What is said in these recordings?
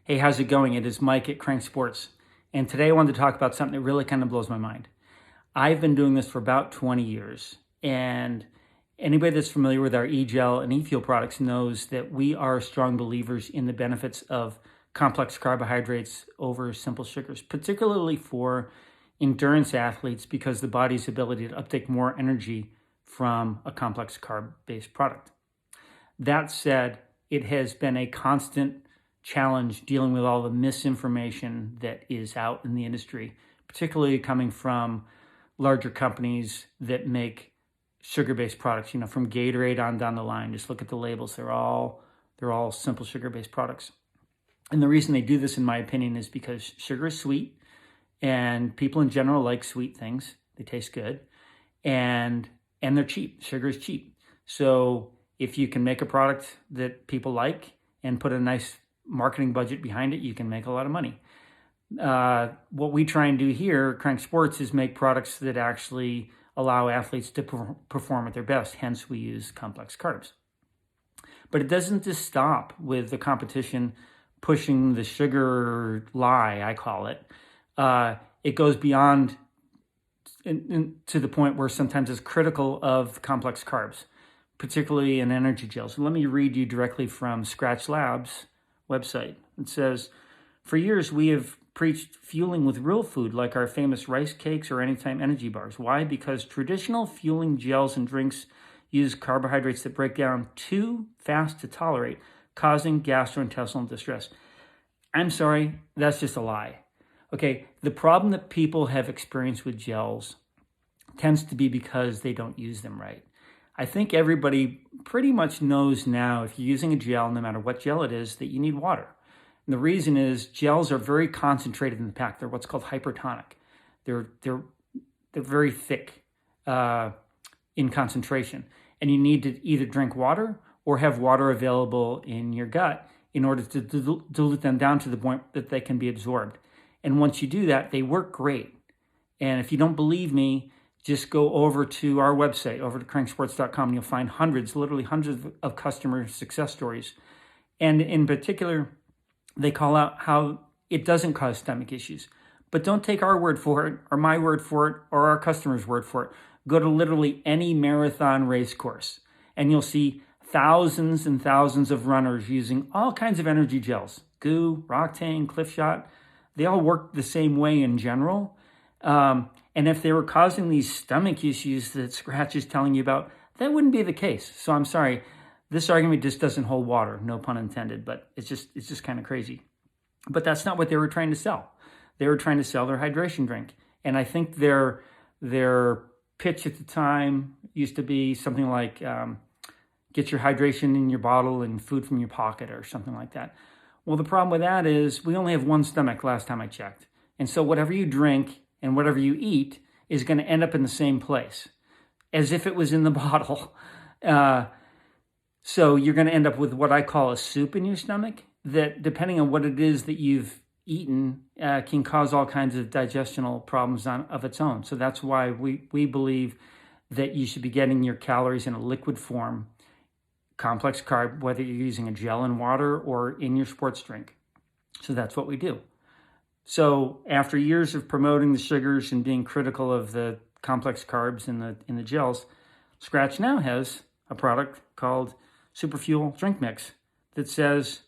Hey, how's it going? It is Mike at Crank Sports. And today I wanted to talk about something that really kind of blows my mind. I've been doing this for about 20 years. And anybody that's familiar with our e-gel and e-fuel products knows that we are strong believers in the benefits of complex carbohydrates over simple sugars, particularly for endurance athletes, because the body's ability to uptake more energy from a complex carb-based product. That said, it has been a constant challenge dealing with all the misinformation that is out in the industry, particularly coming from larger companies that make sugar-based products, from Gatorade on down the line. Just look at the labels. They're all simple sugar-based products. And the reason they do this, in my opinion, is because sugar is sweet and people in general like sweet things. They taste good and they're cheap. Sugar is cheap. So if you can make a product that people like and put a nice marketing budget behind it, you can make a lot of money. What we try and do here at Crank Sports is make products that actually allow athletes to perform at their best. Hence, we use complex carbs. But it doesn't just stop with the competition pushing the sugar lie, I call it. It goes beyond to the point where sometimes it's critical of complex carbs, particularly in energy gels. So let me read you directly from Scratch Labs website. It says, "For years we have preached fueling with real food like our famous rice cakes or Anytime energy bars. Why? Because traditional fueling gels and drinks use carbohydrates that break down too fast to tolerate, causing gastrointestinal distress." I'm sorry, that's just a lie. Okay, the problem that people have experienced with gels tends to be because they don't use them right. I think everybody pretty much knows now, if you're using a gel, no matter what gel it is, that you need water. And the reason is gels are very concentrated in the pack. They're what's called hypertonic. They're very thick in concentration. And you need to either drink water or have water available in your gut in order to dilute them down to the point that they can be absorbed. And once you do that, they work great. And if you don't believe me, just go over to our website, over to cranksports.com, and you'll find literally hundreds of customer success stories. And in particular, they call out how it doesn't cause stomach issues. But don't take our word for it, or my word for it, or our customer's word for it. Go to literally any marathon race course, and you'll see thousands and thousands of runners using all kinds of energy gels, Goo, Roctane, Cliff Shot. They all work the same way in general. And if they were causing these stomach issues that Scratch is telling you about, that wouldn't be the case. So I'm sorry, this argument just doesn't hold water, no pun intended, but it's just kind of crazy. But that's not what they were trying to sell. They were trying to sell their hydration drink. And I think their pitch at the time used to be something like, get your hydration in your bottle and food from your pocket, or something like that. Well, the problem with that is we only have one stomach last time I checked. And so whatever you drink and whatever you eat is going to end up in the same place, as if it was in the bottle. So you're going to end up with what I call a soup in your stomach that, depending on what it is that you've eaten, can cause all kinds of digestional problems of its own. So that's why we believe that you should be getting your calories in a liquid form, complex carb, whether you're using a gel and water or in your sports drink. So that's what we do. So after years of promoting the sugars and being critical of the complex carbs in the gels, Scratch now has a product called Super Fuel Drink Mix that says,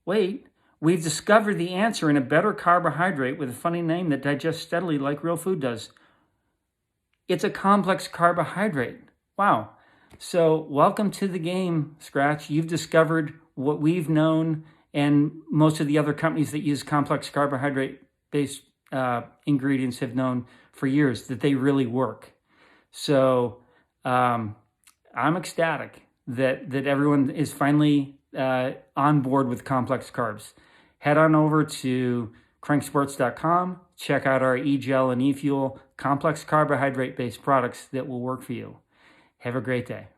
wait, we've discovered the answer in a better carbohydrate with a funny name that digests steadily like real food does. It's a complex carbohydrate. Wow. So welcome to the game, Scratch. You've discovered what we've known and most of the other companies that use complex carbohydrate-based ingredients have known for years, that they really work. So I'm ecstatic that everyone is finally on board with complex carbs. Head on over to cranksports.com. Check out our e-gel and e-fuel complex carbohydrate-based products that will work for you. Have a great day.